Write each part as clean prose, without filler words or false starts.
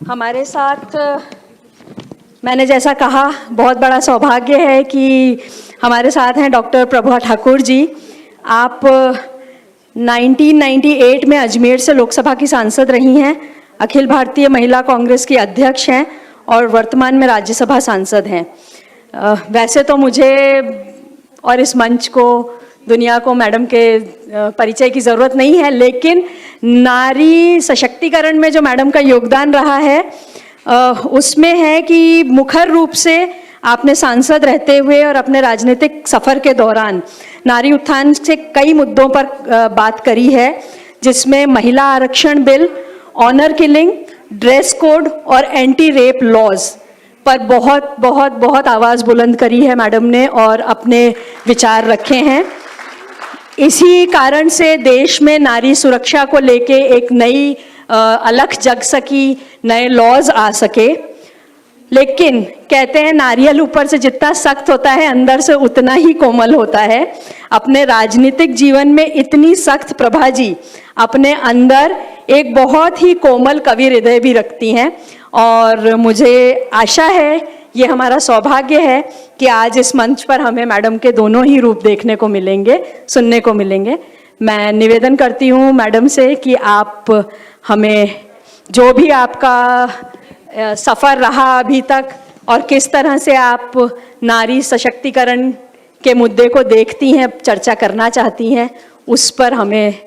हमारे साथ मैंने जैसा कहा बहुत बड़ा सौभाग्य है कि हमारे साथ हैं डॉक्टर प्रभा ठाकुर जी। आप 1998 में अजमेर से लोकसभा की सांसद रही हैं, अखिल भारतीय महिला कांग्रेस की अध्यक्ष हैं और वर्तमान में राज्यसभा सांसद हैं। वैसे तो मुझे और इस मंच को, दुनिया को मैडम के परिचय की ज़रूरत नहीं है, लेकिन नारी सशक्तिकरण में जो मैडम का योगदान रहा है उसमें है कि मुखर रूप से आपने सांसद रहते हुए और अपने राजनीतिक सफ़र के दौरान नारी उत्थान से कई मुद्दों पर बात करी है, जिसमें महिला आरक्षण bill, honour killing, dress code और एंटी रेप लॉज पर बहुत बहुत बहुत आवाज़ बुलंद करी है मैडम ने और अपने विचार रखे हैं। इसी कारण से देश में नारी सुरक्षा को लेके एक नई अलख जग सकी, नए लॉज आ सके। लेकिन कहते हैं नारियल ऊपर से जितना सख्त होता है अंदर से उतना ही कोमल होता है। अपने राजनीतिक जीवन में इतनी सख्त प्रभा जी अपने अंदर एक बहुत ही कोमल कवि हृदय भी रखती हैं और मुझे आशा है, ये हमारा सौभाग्य है कि आज इस मंच पर हमें मैडम के दोनों ही रूप देखने को मिलेंगे, सुनने को मिलेंगे। मैं निवेदन करती हूँ मैडम से कि आप हमें जो भी आपका सफ़र रहा अभी तक और किस तरह से आप नारी सशक्तिकरण के मुद्दे को देखती हैं, चर्चा करना चाहती हैं, उस पर हमें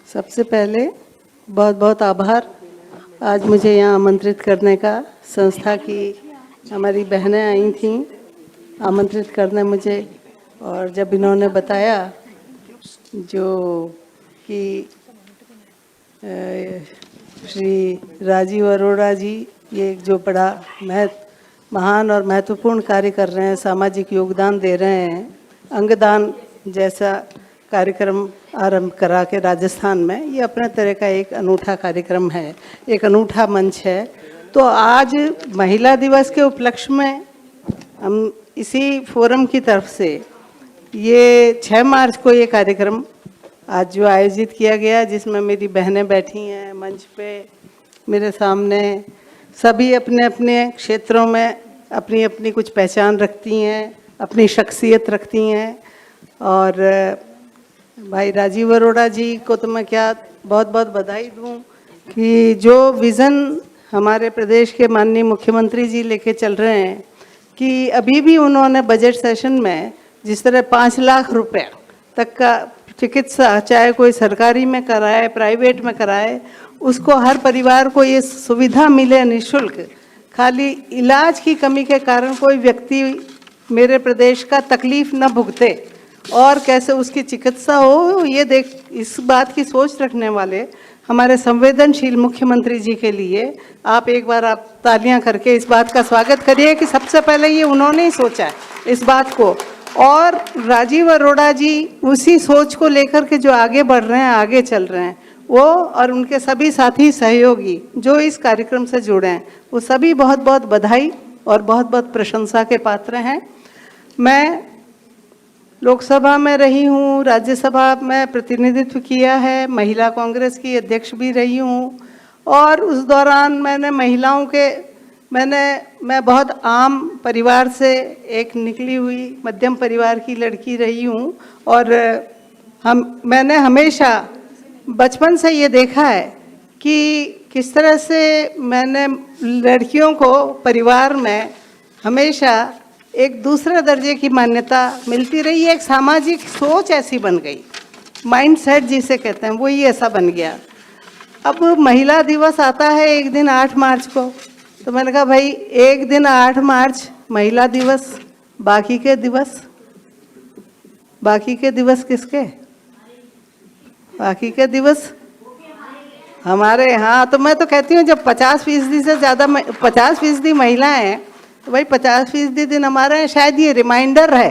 सबसे पहले बहुत बहुत आभार आज मुझे यहाँ आमंत्रित करने का। संस्था की हमारी बहनें आई थीं आमंत्रित करने मुझे, और जब इन्होंने बताया जो कि श्री राजीव अरोड़ा जी ये जो बड़ा महान और महत्वपूर्ण कार्य कर रहे हैं, सामाजिक योगदान दे रहे हैं, अंगदान जैसा कार्यक्रम आरंभ करा के राजस्थान में, ये अपने तरह का एक अनूठा कार्यक्रम है, एक अनूठा मंच है। तो आज महिला दिवस के उपलक्ष्य में हम इसी फोरम की तरफ से ये 6 मार्च को ये कार्यक्रम आज जो आयोजित किया गया, जिसमें मेरी बहनें बैठी हैं मंच पे मेरे सामने, सभी अपने अपने क्षेत्रों में अपनी अपनी कुछ पहचान रखती हैं, अपनी शख्सियत रखती हैं। और भाई राजीव अरोड़ा जी को तो मैं क्या बहुत बहुत बधाई दूं कि जो विज़न हमारे प्रदेश के माननीय मुख्यमंत्री जी लेके चल रहे हैं, कि अभी भी उन्होंने बजट सेशन में जिस तरह 5 लाख रुपए तक का चिकित्सा, चाहे कोई सरकारी में कराए प्राइवेट में कराए, उसको हर परिवार को ये सुविधा मिले निःशुल्क, खाली इलाज की कमी के कारण कोई व्यक्ति मेरे प्रदेश का तकलीफ न भुगते और कैसे उसकी चिकित्सा हो, ये इस बात की सोच रखने वाले हमारे संवेदनशील मुख्यमंत्री जी के लिए आप एक बार आप तालियां करके इस बात का स्वागत करिए कि सबसे पहले ये उन्होंने ही सोचा है इस बात को। और राजीव अरोड़ा जी उसी सोच को लेकर के जो आगे बढ़ रहे हैं, आगे चल रहे हैं, वो और उनके सभी साथी सहयोगी जो इस कार्यक्रम से जुड़े हैं, वो सभी बहुत बहुत बधाई और बहुत बहुत प्रशंसा के पात्र हैं। मैं लोकसभा में रही हूँ, राज्यसभा में प्रतिनिधित्व किया है, महिला कांग्रेस की अध्यक्ष भी रही हूँ, और उस दौरान मैंने महिलाओं के मैं बहुत आम परिवार से एक निकली हुई मध्यम परिवार की लड़की रही हूँ। और मैंने हमेशा बचपन से ये देखा है कि किस तरह से मैंने लड़कियों को परिवार में हमेशा एक दूसरे दर्जे की मान्यता मिलती रही है। एक सामाजिक सोच ऐसी बन गई, माइंडसेट जिसे कहते हैं, वही ऐसा बन गया। अब महिला दिवस आता है एक दिन 8 मार्च को, तो मैंने कहा भाई एक दिन 8 मार्च महिला दिवस, बाकी के दिवस किसके? बाकी के दिवस हमारे यहाँ। तो मैं तो कहती हूँ जब 50% से ज़्यादा 50% महिलाएं हैं तो भाई 50% दिन हमारे हैं, शायद ये रिमाइंडर है,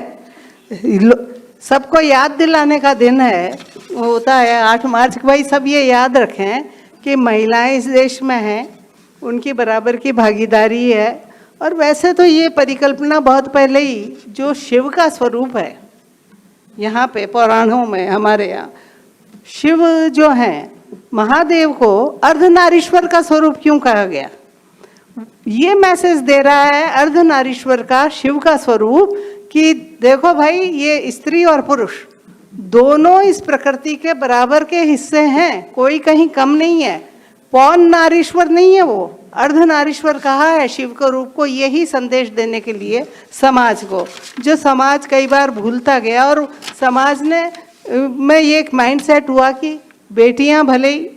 सबको याद दिलाने का दिन है। वो होता है 8 मार्च को, भाई सब ये याद रखें कि महिलाएं इस देश में हैं, उनकी बराबर की भागीदारी है। और वैसे तो ये परिकल्पना बहुत पहले ही, जो शिव का स्वरूप है यहाँ पे पुराणों में, हमारे यहाँ शिव जो हैं, महादेव को अर्धनारीश्वर का स्वरूप क्यों कहा गया, ये मैसेज दे रहा है अर्धनारीश्वर का, शिव का स्वरूप, कि देखो भाई ये स्त्री और पुरुष दोनों इस प्रकृति के बराबर के हिस्से हैं, कोई कहीं कम नहीं है। पौन नारीश्वर नहीं है, वो अर्धनारीश्वर कहा है शिव के रूप को, यही संदेश देने के लिए समाज को, जो समाज कई बार भूलता गया। और समाज ने में ये एक माइंडसेट हुआ कि बेटियां भले ही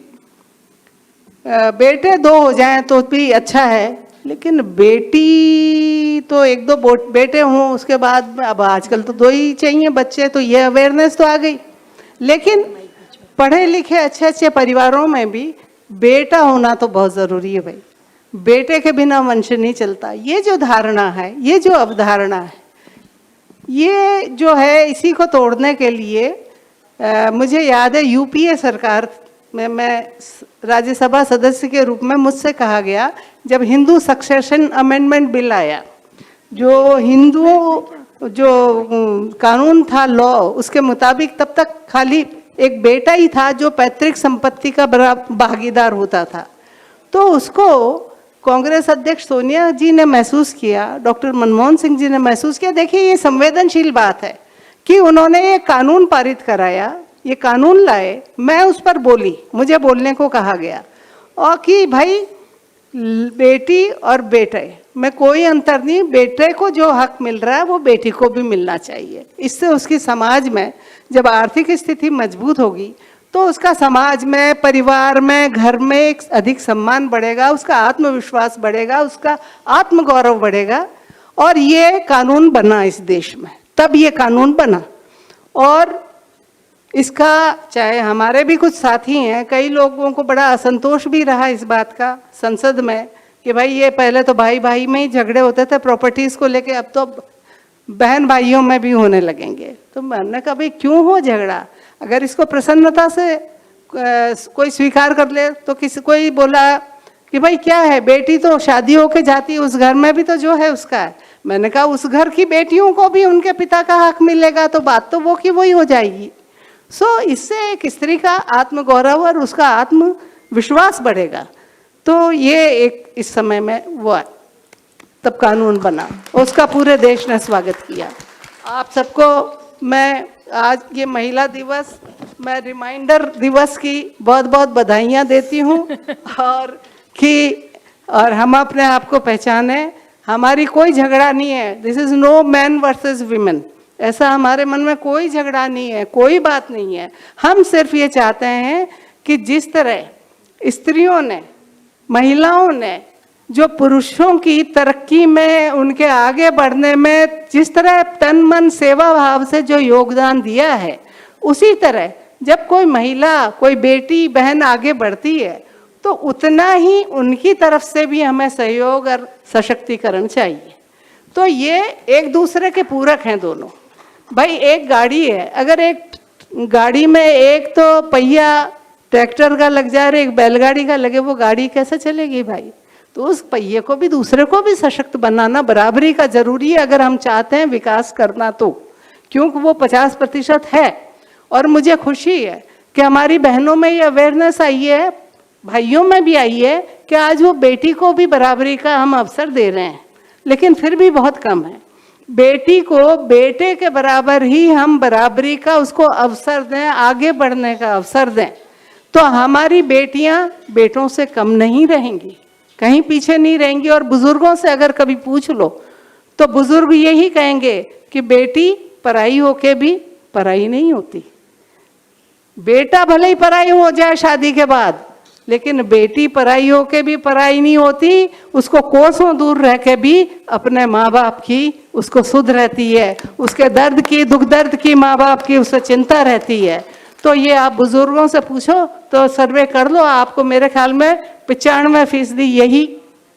बेटे 2 हो जाएं तो भी अच्छा है, लेकिन बेटी तो 1-2 बेटे हों, उसके बाद अब आजकल तो 2 ही चाहिए बच्चे, तो ये अवेयरनेस तो आ गई। लेकिन पढ़े लिखे अच्छे अच्छे परिवारों में भी बेटा होना तो बहुत ज़रूरी है भाई, बेटे के बिना वंश नहीं चलता। ये जो धारणा है, ये जो अवधारणा है, ये जो है, इसी को तोड़ने के लिए मुझे याद है यूपीए सरकार में मैं राज्यसभा सदस्य के रूप में मुझसे कहा गया, जब हिंदू सक्सेशन अमेंडमेंट बिल आया, जो हिंदुओं जो कानून था, लॉ, उसके मुताबिक तब तक खाली एक बेटा ही था जो पैतृक संपत्ति का बड़ा भागीदार होता था। तो उसको कांग्रेस अध्यक्ष सोनिया जी ने महसूस किया, डॉक्टर मनमोहन सिंह जी ने महसूस किया, देखिए ये संवेदनशील बात है, कि उन्होंने ये कानून पारित कराया, ये कानून लाए, मैं उस पर बोली, मुझे बोलने को कहा गया, और कि भाई बेटी और बेटे में कोई अंतर नहीं, बेटे को जो हक मिल रहा है वो बेटी को भी मिलना चाहिए। इससे उसकी समाज में जब आर्थिक स्थिति मजबूत होगी तो उसका समाज में, परिवार में, घर में एक अधिक सम्मान बढ़ेगा, उसका आत्मविश्वास बढ़ेगा, उसका आत्मगौरव बढ़ेगा। और ये कानून बना इस देश में, तब ये कानून बना। और इसका चाहे हमारे भी कुछ साथी हैं, कई लोगों को बड़ा असंतोष भी रहा इस बात का संसद में, कि भाई ये पहले तो भाई भाई में ही झगड़े होते थे प्रॉपर्टीज को लेके, अब तो बहन भाइयों में भी होने लगेंगे। तो मैंने कहा भाई क्यों हो झगड़ा, अगर इसको प्रसन्नता से कोई स्वीकार कर ले तो किसी, कोई बोला कि भाई क्या है, बेटी तो शादी होके जाती है, उस घर में भी तो जो है उसका है। मैंने कहा उस घर की बेटियों को भी उनके पिता का हक मिलेगा, तो बात तो वो की वही हो जाएगी। इससे एक स्त्री का आत्मगौरव और उसका आत्मविश्वास बढ़ेगा। तो ये एक इस समय में वो तब कानून बना, उसका पूरे देश ने स्वागत किया। आप सबको मैं आज ये महिला दिवस, मैं रिमाइंडर दिवस की बहुत बहुत बधाइयाँ देती हूँ, और हम अपने आप को पहचाने, हमारी कोई झगड़ा नहीं है, this is no man versus women, ऐसा हमारे मन में कोई झगड़ा नहीं है, कोई बात नहीं है। हम सिर्फ ये चाहते हैं कि जिस तरह स्त्रियों ने, महिलाओं ने जो पुरुषों की तरक्की में, उनके आगे बढ़ने में जिस तरह तन मन सेवा भाव से जो योगदान दिया है, उसी तरह जब कोई महिला, कोई बेटी बहन आगे बढ़ती है तो उतना ही उनकी तरफ से भी हमें सहयोग और सशक्तिकरण चाहिए। तो ये एक दूसरे के पूरक हैं दोनों। भाई एक गाड़ी है, अगर एक गाड़ी में एक तो पहिया ट्रैक्टर का लग जाए और एक बैलगाड़ी का लगे, वो गाड़ी कैसे चलेगी भाई। तो उस पहिए को भी, दूसरे को भी सशक्त बनाना बराबरी का जरूरी है, अगर हम चाहते हैं विकास करना तो, क्योंकि वो 50% है। और मुझे खुशी है कि हमारी बहनों में ये अवेयरनेस आई है, भाइयों में भी आई है, कि आज वो बेटी को भी बराबरी का हम अवसर दे रहे हैं, लेकिन फिर भी बहुत कम है। बेटी को बेटे के बराबर ही हम बराबरी का उसको अवसर दें, आगे बढ़ने का अवसर दें, तो हमारी बेटियां बेटों से कम नहीं रहेंगी, कहीं पीछे नहीं रहेंगी। और बुजुर्गों से अगर कभी पूछ लो तो बुजुर्ग यही कहेंगे कि बेटी पराई होके भी पराई नहीं होती। बेटा भले ही पराई हो जाए शादी के बाद, लेकिन बेटी पराई होके भी पराई नहीं होती, उसको कोसों दूर रह के भी अपने माँ बाप की उसको सुध रहती है, उसके दर्द की, दुख दर्द की माँ बाप की उसे चिंता रहती है। तो ये आप बुजुर्गों से पूछो तो सर्वे कर लो, आपको मेरे ख्याल में 95% यही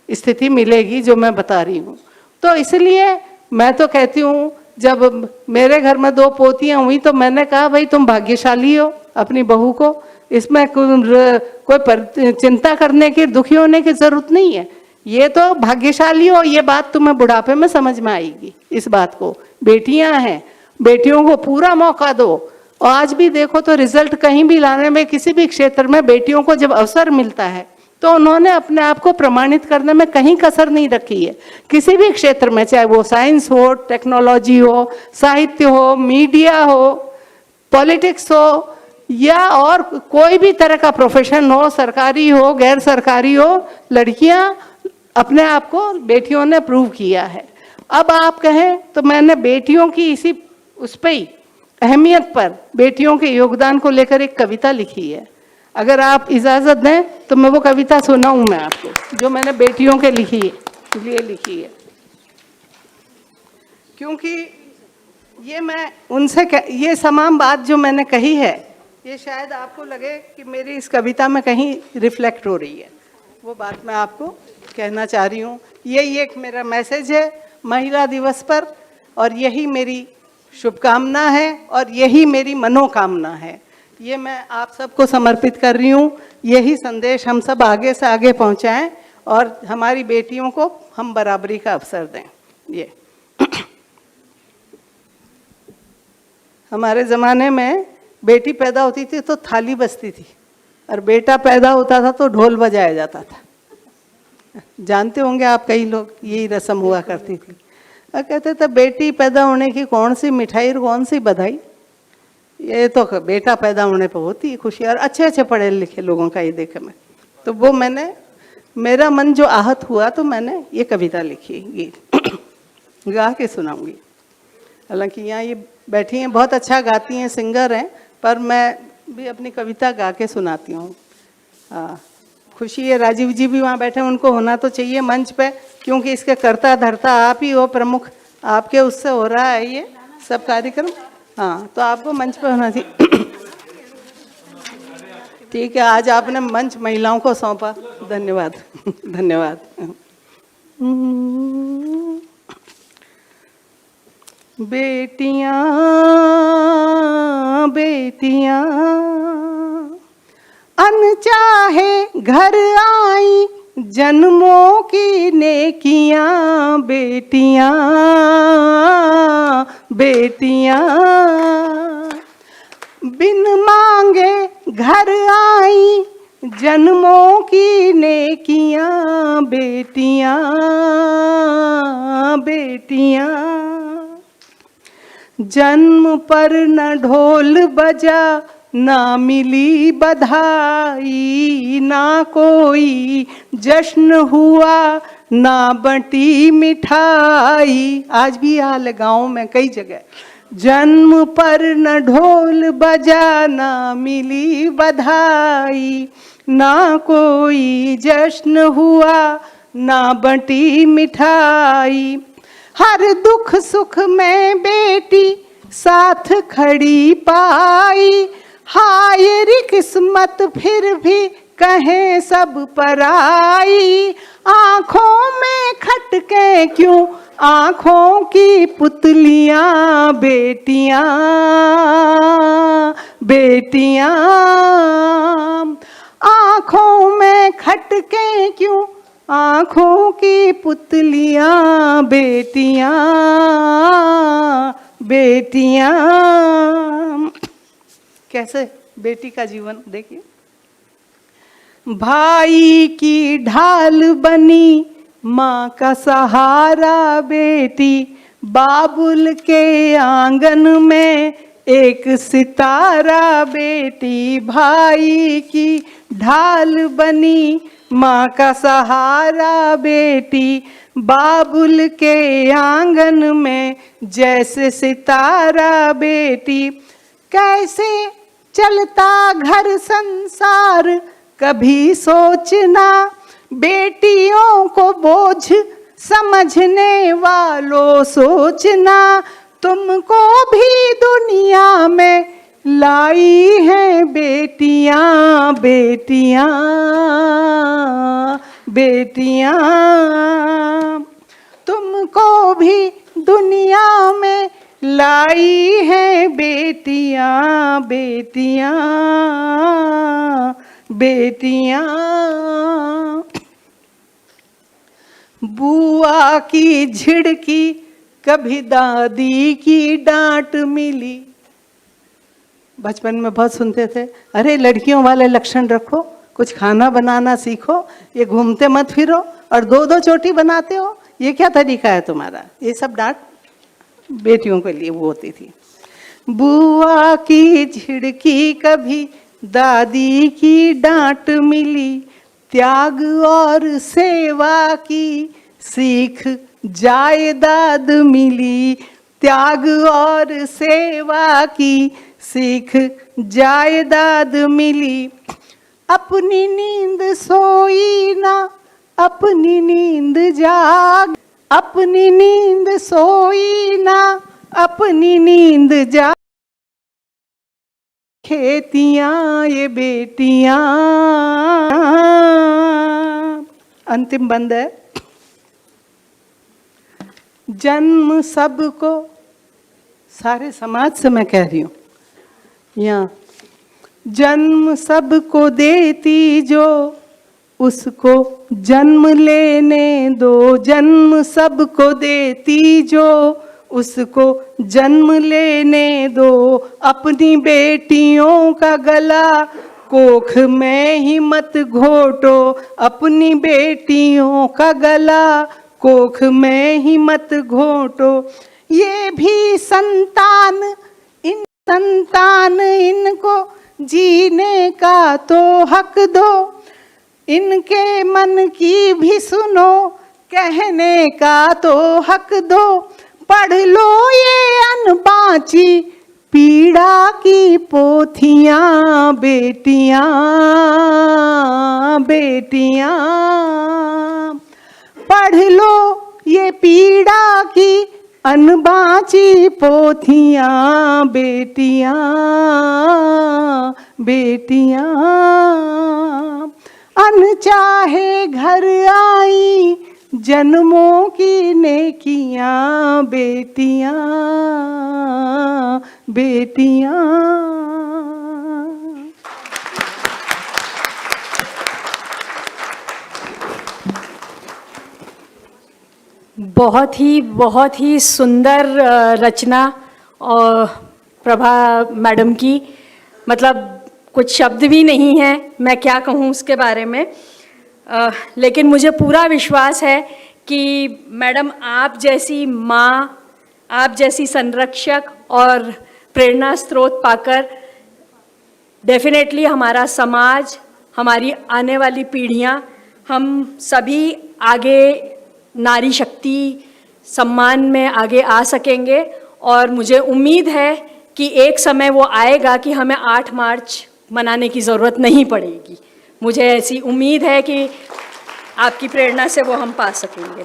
स्थिति मिलेगी जो मैं बता रही हूँ। तो इसलिए मैं तो कहती हूँ, जब मेरे घर में 2 पोतियां हुई तो मैंने कहा भाई तुम भाग्यशाली हो अपनी बहू को, इसमें कोई चिंता करने की, दुखी होने की जरूरत नहीं है। ये तो भाग्यशाली हो, ये बात तुम्हें बुढ़ापे में समझ में आएगी। इस बात को, बेटियां हैं, बेटियों को पूरा मौका दो। और आज भी देखो तो रिजल्ट कहीं भी लाने में, किसी भी क्षेत्र में बेटियों को जब अवसर मिलता है तो उन्होंने अपने आप को प्रमाणित करने में कहीं कसर नहीं रखी है। किसी भी क्षेत्र में, चाहे वो साइंस हो, टेक्नोलॉजी हो, साहित्य हो, मीडिया हो, पॉलिटिक्स हो, या और कोई भी तरह का प्रोफेशन हो, सरकारी हो, गैर सरकारी हो, लड़कियां अपने आप को, बेटियों ने प्रूव किया है। अब आप कहें तो मैंने बेटियों की इसी उस पे ही अहमियत पर, बेटियों के योगदान को लेकर एक कविता लिखी है। अगर आप इजाजत दें तो मैं वो कविता सुनाऊं मैं आपको, जो मैंने बेटियों के लिए लिखी है। क्योंकि ये मैं उनसे ये तमाम बात जो मैंने कही है, ये शायद आपको लगे कि मेरी इस कविता में कहीं रिफ्लेक्ट हो रही है। वो बात मैं आपको कहना चाह रही हूँ। यही एक मेरा मैसेज है महिला दिवस पर, और यही मेरी शुभकामना है और यही मेरी मनोकामना है। ये मैं आप सबको समर्पित कर रही हूँ। यही संदेश हम सब आगे से आगे पहुँचाएं और हमारी बेटियों को हम बराबरी का अवसर दें। ये हमारे ज़माने में बेटी पैदा होती थी तो थाली बजती थी, और बेटा पैदा होता था तो ढोल बजाया जाता था। जानते होंगे आप, कई लोग, यही रस्म हुआ करती थी। और कहते थे बेटी पैदा होने की कौन सी मिठाई और कौन सी बधाई, ये तो बेटा पैदा होने पर होती है खुशी। और अच्छे अच्छे पढ़े लिखे लोगों का ये देखे मैं, तो वो मैंने, मेरा मन जो आहत हुआ तो मैंने ये कविता लिखी, गीत गा के सुनाऊंगी। हालांकि यहाँ ये बैठी हैं, बहुत अच्छा गाती हैं, सिंगर हैं, पर मैं भी अपनी कविता गा के सुनाती हूँ। खुशी है, राजीव जी भी वहाँ बैठे, उनको होना तो चाहिए मंच पे, क्योंकि इसके कर्ता धर्ता आप ही हो, प्रमुख आपके उससे हो रहा है ये सब कार्यक्रम। हाँ, तो आपको मंच पे होना चाहिए। ठीक है, आज आपने मंच महिलाओं को सौंपा, धन्यवाद। धन्यवाद। बेटियां बेटियां अनचाहे घर आई, जन्मों की नेकियां, बेटियां बेटियां बिन मांगे घर आई, जन्मों की नेकियां, बेटियां बेटियां जन्म पर न ढोल बजा, ना मिली बधाई, ना कोई जश्न हुआ, ना बटी मिठाई। आज भी हाल है गाँव में कई जगह, जन्म पर न ढोल बजा, ना मिली बधाई, ना कोई जश्न हुआ, ना बटी मिठाई। हर दुख सुख में बेटी साथ खड़ी पाई, हाय रे किस्मत फिर भी कहें सब पराई। आँखों में खटके क्यों आँखों की पुतलियाँ, बेटियाँ बेटियाँ आँखों में खटके क्यों आँखों की पुतलियाँ, बेटियाँ बेटियाँ। कैसे बेटी का जीवन देखिए, भाई की ढाल बनी, माँ का सहारा बेटी, बाबुल के आंगन में एक सितारा बेटी। भाई की ढाल बनी, माँ का सहारा बेटी, बाबुल के आंगन में जैसे सितारा बेटी। कैसे चलता घर संसार कभी सोचना, बेटियों को बोझ समझने वालों सोचना। तुमको भी दुनिया में लाई हैं बेटियां, बेटियां बेटियां। तुमको भी दुनिया में लाई है बेटियां, बेटियां, बेटियां। बुआ की झिड़की कभी दादी की डांट मिली। बचपन में बहुत सुनते थे, अरे लड़कियों वाले लक्षण रखो, कुछ खाना बनाना सीखो, ये घूमते मत फिरो और दो दो चोटी बनाते हो, ये क्या तरीका है तुम्हारा। ये सब डांट बेटियों के लिए वो होती थी। बुआ की झिड़की कभी दादी की डांट मिली, त्याग और सेवा की सीख जायदाद मिली, त्याग और सेवा की सीख जायदाद मिली। अपनी नींद सोई ना, अपनी नींद जाग, अपनी नींद सोई ना, अपनी नींद जाग। खेतियां ये बेटियां। अंतिम बंद है। जन्म सबको, सारे समाज से मैं कह रही हूं, यहाँ जन्म सबको देती जो, उसको जन्म लेने दो। जन्म सबको देती जो, उसको जन्म लेने दो। अपनी बेटियों का गला कोख में ही मत घोटो, अपनी बेटियों का गला कोख में ही मत घोटो। ये भी संतान, इन संतान इनको जीने का तो हक दो, इनके मन की भी सुनो, कहने का तो हक दो। पढ़ लो ये अनबाची पीड़ा की पोथियां, बेटियां, बेटियां। पढ़ लो ये पीड़ा की अनबाची पोथियां, बेटियां, बेटियां। अनचाहे घर आई जन्मों की नेकियां, बेटियां, बेटियां। बहुत ही सुंदर रचना और प्रभा मैडम की, मतलब कुछ शब्द भी नहीं है मैं क्या कहूँ उसके बारे में। लेकिन मुझे पूरा विश्वास है कि मैडम आप जैसी माँ, आप जैसी संरक्षक और प्रेरणा स्रोत पाकर डेफिनेटली हमारा समाज, हमारी आने वाली पीढ़ियाँ, हम सभी आगे नारी शक्ति सम्मान में आगे आ सकेंगे। और मुझे उम्मीद है कि एक समय वो आएगा कि हमें 8 मार्च मनाने की ज़रूरत नहीं पड़ेगी। मुझे ऐसी उम्मीद है कि आपकी प्रेरणा से वो हम पा सकेंगे।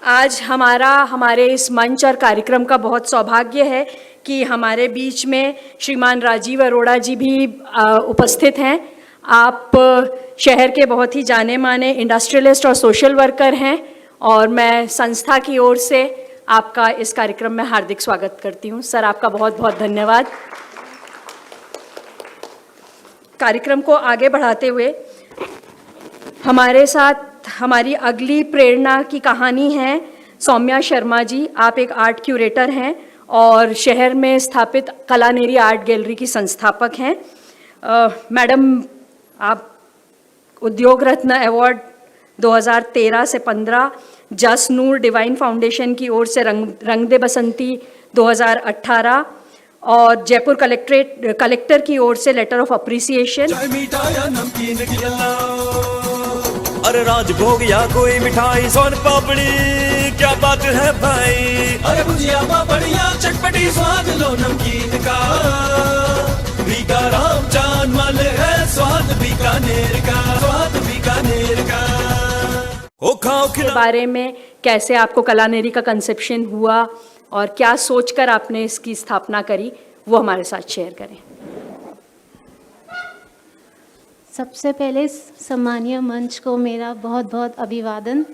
आज हमारे इस मंच और कार्यक्रम का बहुत सौभाग्य है कि हमारे बीच में श्रीमान राजीव अरोड़ा जी भी उपस्थित हैं। आप शहर के बहुत ही जाने माने इंडस्ट्रियलिस्ट और सोशल वर्कर हैं और मैं संस्था की ओर से आपका इस कार्यक्रम में हार्दिक स्वागत करती हूं। सर, आपका बहुत बहुत धन्यवाद। कार्यक्रम को आगे बढ़ाते हुए हमारे साथ हमारी अगली प्रेरणा की कहानी है सौम्या शर्मा जी। आप एक आर्ट क्यूरेटर हैं और शहर में स्थापित कलानेरी आर्ट गैलरी की संस्थापक हैं। मैडम, आप उद्योग रत्न अवार्ड 2013 से 15, जस नूर डिवाइन फाउंडेशन की ओर से रंग दे बसंती 2018 और जयपुर कलेक्टर की ओर से लेटर ऑफ अप्रिसिएशन। अरे राजभोग या कोई मिठाई, सोन पापड़ी, क्या बात है भाई। अरे भुजिया पापड़िया चटपटी स्वाद लो नमकीन का, बीका राम जान वाले है स्वाद बीकानेर का, स्वाद बीकानेर का। ओ खाओ के बारे में कैसे आपको कलानेरी का कंसेप्शन हुआ और क्या सोचकर आपने इसकी स्थापना करी, वो हमारे साथ शेयर करें। सबसे पहले सम्मानीय मंच को मेरा बहुत बहुत अभिवादन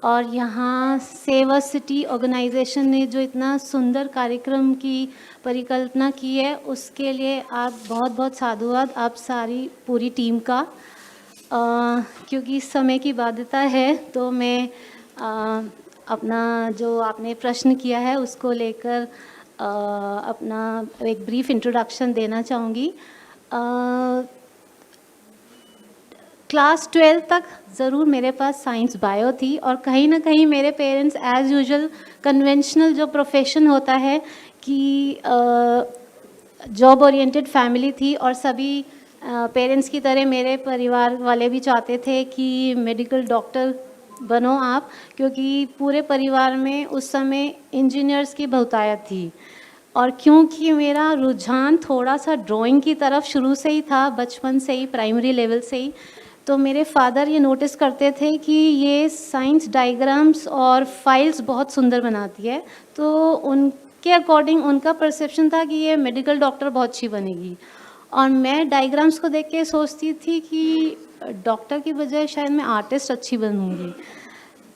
और यहाँ सेवा सिटी ऑर्गेनाइजेशन ने जो इतना सुंदर कार्यक्रम की परिकल्पना की है, उसके लिए आप बहुत बहुत साधुवाद, आप सारी पूरी टीम का। क्योंकि समय की बाध्यता है तो मैं अपना जो आपने प्रश्न किया है उसको लेकर अपना एक ब्रीफ इंट्रोडक्शन देना चाहूँगी। क्लास 12 तक ज़रूर मेरे पास साइंस बायो थी और कहीं ना कहीं मेरे पेरेंट्स एज़ यूजुअल कन्वेंशनल जो प्रोफेशन होता है कि जॉब ओरिएंटेड फैमिली थी और सभी पेरेंट्स की तरह मेरे परिवार वाले भी चाहते थे कि मेडिकल डॉक्टर बनो आप, क्योंकि पूरे परिवार में उस समय इंजीनियर्स की बहुतायत थी। और क्योंकि मेरा रुझान थोड़ा सा ड्राइंग की तरफ शुरू से ही था, बचपन से ही, प्राइमरी लेवल से ही, तो मेरे फादर ये नोटिस करते थे कि ये साइंस डायग्राम्स और फाइल्स बहुत सुंदर बनाती है, तो उनके अकॉर्डिंग उनका परसेप्शन था कि ये मेडिकल डॉक्टर बहुत अच्छी बनेगी। और मैं डायग्राम्स को देख के सोचती थी कि डॉक्टर की बजाय शायद मैं आर्टिस्ट अच्छी बनूंगी।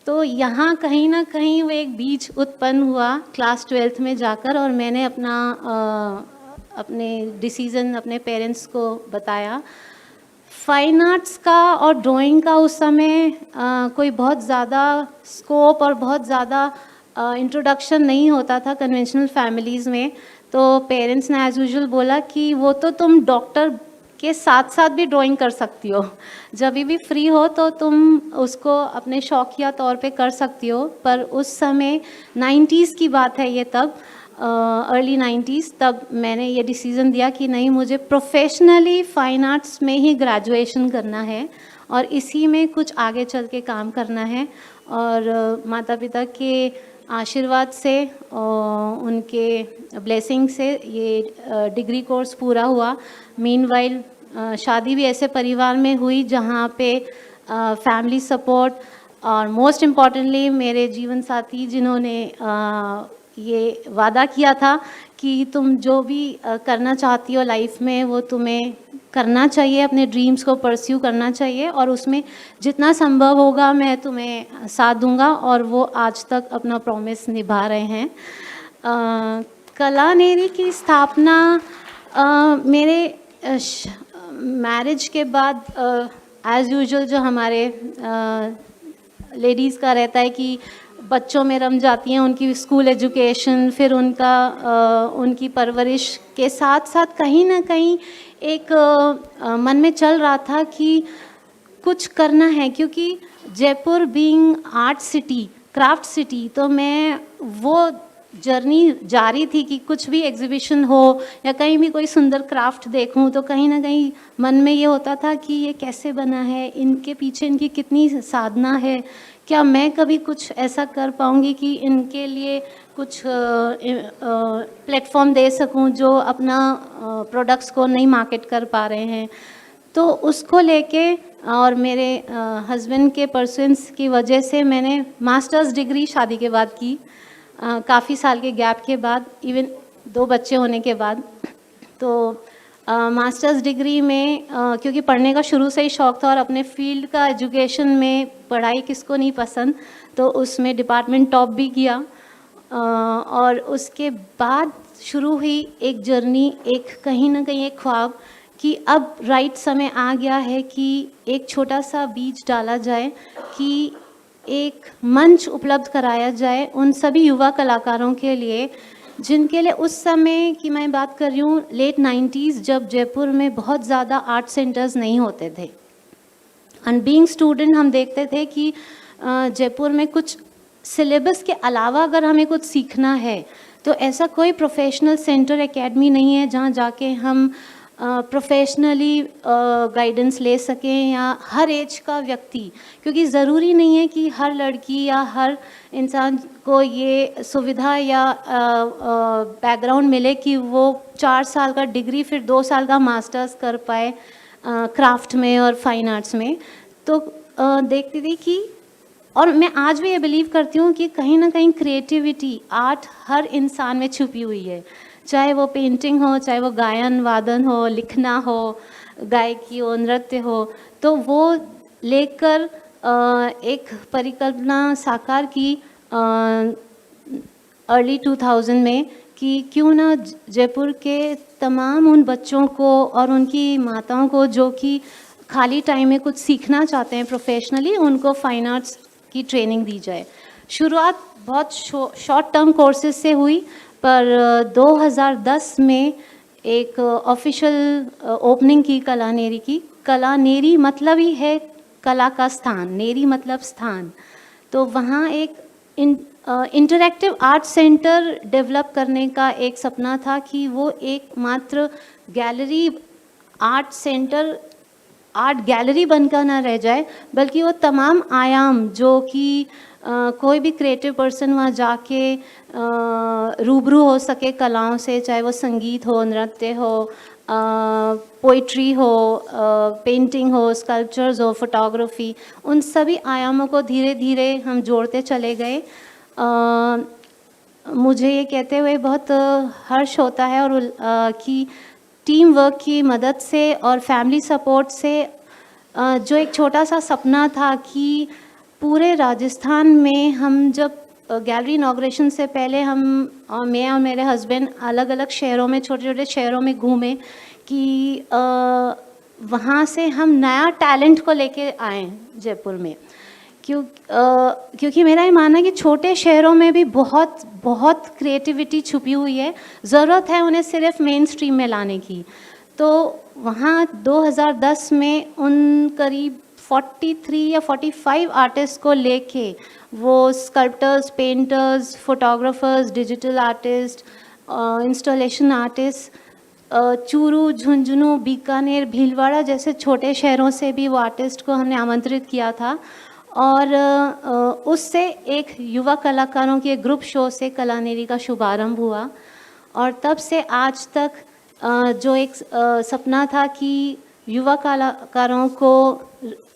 तो यहाँ कहीं ना कहीं वो एक बीज उत्पन्न हुआ क्लास 12th में जाकर, और मैंने अपने डिसीज़न अपने पेरेंट्स को बताया। फाइन आर्ट्स का और ड्राइंग का उस समय कोई बहुत ज़्यादा स्कोप और बहुत ज़्यादा इंट्रोडक्शन नहीं होता था कन्वेंशनल फैमिलीज़ में। तो पेरेंट्स ने एज़ यूजुअल बोला कि वो तो तुम डॉक्टर के साथ साथ भी ड्राइंग कर सकती हो, जब भी फ्री हो तो तुम उसको अपने शौकिया तौर पे कर सकती हो। पर उस समय 90s की बात है ये, तब अर्ली 90s, तब मैंने ये डिसीज़न दिया कि नहीं, मुझे प्रोफेशनली फ़ाइन आर्ट्स में ही ग्रेजुएशन करना है और इसी में कुछ आगे चल के काम करना है। और माता पिता के आशीर्वाद से और उनके ब्लेसिंग से ये डिग्री कोर्स पूरा हुआ। मीनवाइल शादी भी ऐसे परिवार में हुई जहाँ पे फैमिली सपोर्ट और मोस्ट इम्पॉर्टेंटली मेरे जीवन साथी जिन्होंने ये वादा किया था कि तुम जो भी करना चाहती हो लाइफ में वो तुम्हें करना चाहिए, अपने ड्रीम्स को परस्यू करना चाहिए और उसमें जितना संभव होगा मैं तुम्हें साथ दूंगा, और वो आज तक अपना प्रॉमिस निभा रहे हैं। कलानेरी की स्थापना मेरे मैरिज के बाद एज़ यूजुअल जो हमारे लेडीज़ का रहता है कि बच्चों में रम जाती हैं, उनकी स्कूल एजुकेशन, फिर उनकी परवरिश के साथ साथ कहीं ना कहीं एक मन में चल रहा था कि कुछ करना है, क्योंकि Jaipur being art city, craft city, तो मैं वो जर्नी जारी थी कि कुछ भी एग्जीबिशन हो या कहीं भी कोई सुंदर क्राफ्ट देखूं तो कहीं ना कहीं मन में ये होता था कि ये कैसे बना है, इनके पीछे इनकी कितनी साधना है, क्या मैं कभी कुछ ऐसा कर पाऊंगी कि इनके लिए कुछ प्लेटफॉर्म दे सकूं जो अपना प्रोडक्ट्स को नहीं मार्केट कर पा रहे हैं। तो उसको लेके और मेरे हस्बैंड के परसुएंस की वजह से मैंने मास्टर्स डिग्री शादी के बाद की, काफ़ी साल के गैप के बाद, इवन 2 बच्चे होने के बाद। तो मास्टर्स डिग्री में क्योंकि पढ़ने का शुरू से ही शौक़ था और अपने फील्ड का एजुकेशन में पढ़ाई किसको नहीं पसंद, तो उसमें डिपार्टमेंट टॉप भी किया। और उसके बाद शुरू हुई एक जर्नी, एक कहीं ना कहीं एक ख्वाब कि अब राइट समय आ गया है कि एक छोटा सा बीज डाला जाए, कि एक मंच उपलब्ध कराया जाए उन सभी युवा कलाकारों के लिए जिनके लिए उस समय की मैं बात कर रही हूँ लेट 90s, जब जयपुर में बहुत ज़्यादा आर्ट सेंटर्स नहीं होते थे। एंड बीइंग स्टूडेंट हम देखते थे कि जयपुर में कुछ सिलेबस के अलावा अगर हमें कुछ सीखना है तो ऐसा कोई प्रोफेशनल सेंटर एकेडमी नहीं है जहाँ जाके हम प्रोफेशनली गाइडेंस ले सकें, या हर एज का व्यक्ति, क्योंकि ज़रूरी नहीं है कि हर लड़की या हर इंसान को ये सुविधा या बैकग्राउंड मिले कि वो 4 साल का डिग्री फिर 2 साल का मास्टर्स कर पाए क्राफ्ट में और फाइन आर्ट्स में। तो देखती थी कि, और मैं आज भी ये बिलीव करती हूँ कि कहीं ना कहीं क्रिएटिविटी, आर्ट हर इंसान में छुपी हुई है, चाहे वो पेंटिंग हो, चाहे वो गायन वादन हो, लिखना हो, गायकी हो, नृत्य हो, तो वो लेकर एक परिकल्पना साकार की अर्ली 2000 में कि क्यों ना जयपुर के तमाम उन बच्चों को और उनकी माताओं को जो कि खाली टाइम में कुछ सीखना चाहते हैं प्रोफेशनली, उनको फाइन आर्ट्स की ट्रेनिंग दी जाए। शुरुआत बहुत शॉर्ट टर्म कोर्सेज से हुई, पर 2010 में एक ऑफिशियल ओपनिंग की कलानेरी की। कलानेरी मतलब ही है कला का स्थान, नेरी मतलब स्थान। तो वहाँ एक इंटरैक्टिव आर्ट सेंटर डेवलप करने का एक सपना था कि वो एकमात्र gallery, art centre, art gallery बनकर ना रह जाए, बल्कि वो तमाम आयाम जो कि कोई भी क्रिएटिव पर्सन वहाँ जाके रूबरू हो सके कलाओं से, चाहे वो संगीत हो, नृत्य हो, पोइट्री हो, पेंटिंग हो, स्कल्पचर्स हो, फोटोग्राफी, उन सभी आयामों को धीरे धीरे हम जोड़ते चले गए। मुझे ये कहते हुए बहुत हर्ष होता है और कि टीम वर्क की मदद से और फैमिली सपोर्ट से जो एक छोटा सा सपना था कि पूरे राजस्थान में हम जब गैलरी इनॉग्रेशन से पहले हम मैं और मेरे हस्बैंड अलग अलग शहरों में, छोटे छोटे शहरों में घूमे कि वहाँ से हम नया टैलेंट को लेके आए जयपुर में। क्योंकि मेरा ये मानना है कि छोटे शहरों में भी बहुत बहुत क्रिएटिविटी छुपी हुई है, ज़रूरत है उन्हें सिर्फ मेन स्ट्रीम में लाने की। तो वहाँ 2010 में उन करीब 43 या 45 आर्टिस्ट को लेके, वो sculptors, painters, photographers, digital artist, installation artist, Churu, Jhunjhunu, Bikaner, Bhilwara जैसे छोटे शहरों से भी वो आर्टिस्ट को हमने आमंत्रित किया था। और उससे एक युवा कलाकारों के ग्रुप शो से कलानेरी का शुभारंभ हुआ। और तब से आज तक जो एक सपना था कि युवा कलाकारों को,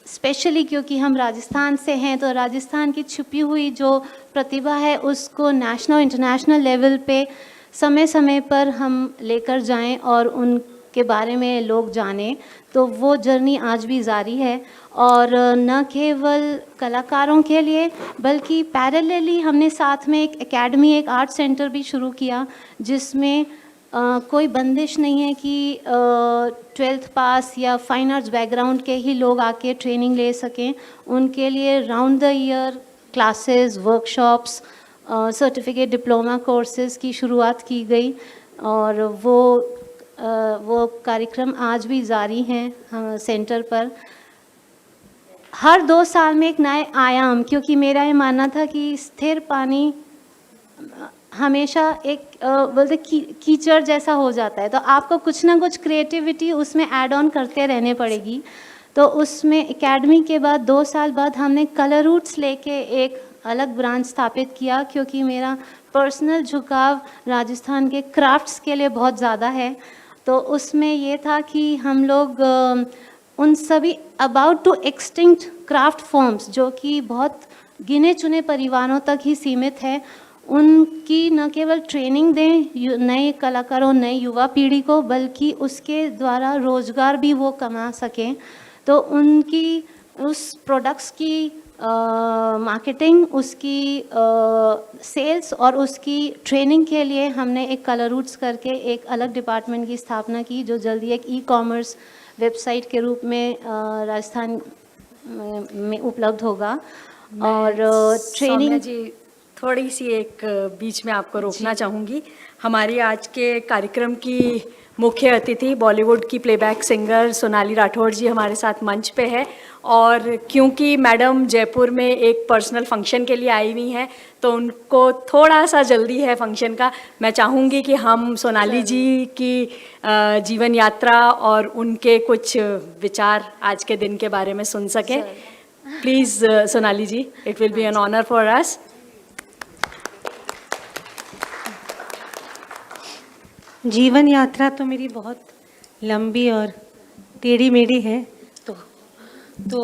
स्पेशली क्योंकि हम राजस्थान से हैं, तो राजस्थान की छुपी हुई जो प्रतिभा है उसको नेशनल इंटरनेशनल लेवल पे समय समय पर हम लेकर जाएं और उनके बारे में लोग जानें। तो वो जर्नी आज भी जारी है। और न केवल कलाकारों के लिए बल्कि पैरेलली हमने साथ में एक एकेडमी, एक आर्ट सेंटर भी शुरू किया, जिसमें कोई बंदिश नहीं है कि 12th पास या फाइन आर्ट्स बैकग्राउंड के ही लोग आके ट्रेनिंग ले सकें। उनके लिए round the year classes, workshops, certificate, diploma courses की शुरुआत की गई और वो कार्यक्रम आज भी जारी हैं सेंटर पर। हर 2 साल में एक नए आयाम, क्योंकि मेरा ये मानना था कि स्थिर पानी हमेशा एक बोलते कीचड़ जैसा हो जाता है, तो आपको कुछ ना कुछ क्रिएटिविटी उसमें ऐड ऑन करते रहने पड़ेगी। तो उसमें एकेडमी के बाद 2 साल बाद हमने कलर रूट्स लेके एक अलग ब्रांच स्थापित किया, क्योंकि मेरा पर्सनल झुकाव राजस्थान के क्राफ्ट्स के लिए बहुत ज़्यादा है। तो उसमें ये था कि हम लोग उन सभी about to extinct craft forms जो कि बहुत गिने चुने परिवारों तक ही सीमित है, उनकी न केवल ट्रेनिंग दें नए कलाकारों, नई युवा पीढ़ी को, बल्कि उसके द्वारा रोज़गार भी वो कमा सकें। तो उनकी उस प्रोडक्ट्स की मार्केटिंग, उसकी सेल्स और उसकी ट्रेनिंग के लिए हमने एक कलर रूट्स करके एक अलग डिपार्टमेंट की स्थापना की, जो जल्दी एक ई-कॉमर्स वेबसाइट के रूप में राजस्थान में उपलब्ध होगा। और ट्रेनिंग जी, थोड़ी सी एक बीच में आपको रोकना चाहूँगी। हमारी आज के कार्यक्रम की मुख्य अतिथि बॉलीवुड की प्लेबैक सिंगर सोनाली राठौड़ जी हमारे साथ मंच पे है, और क्योंकि मैडम जयपुर में एक पर्सनल फंक्शन के लिए आई हुई हैं, तो उनको थोड़ा सा जल्दी है फंक्शन का। मैं चाहूँगी कि हम सोनाली जी की जीवन यात्रा और उनके कुछ विचार आज के दिन के बारे में सुन सकें। Please Sonali ji, it will be an honour for us. जीवन यात्रा तो मेरी बहुत लंबी और टेढ़ी मेढ़ी है, तो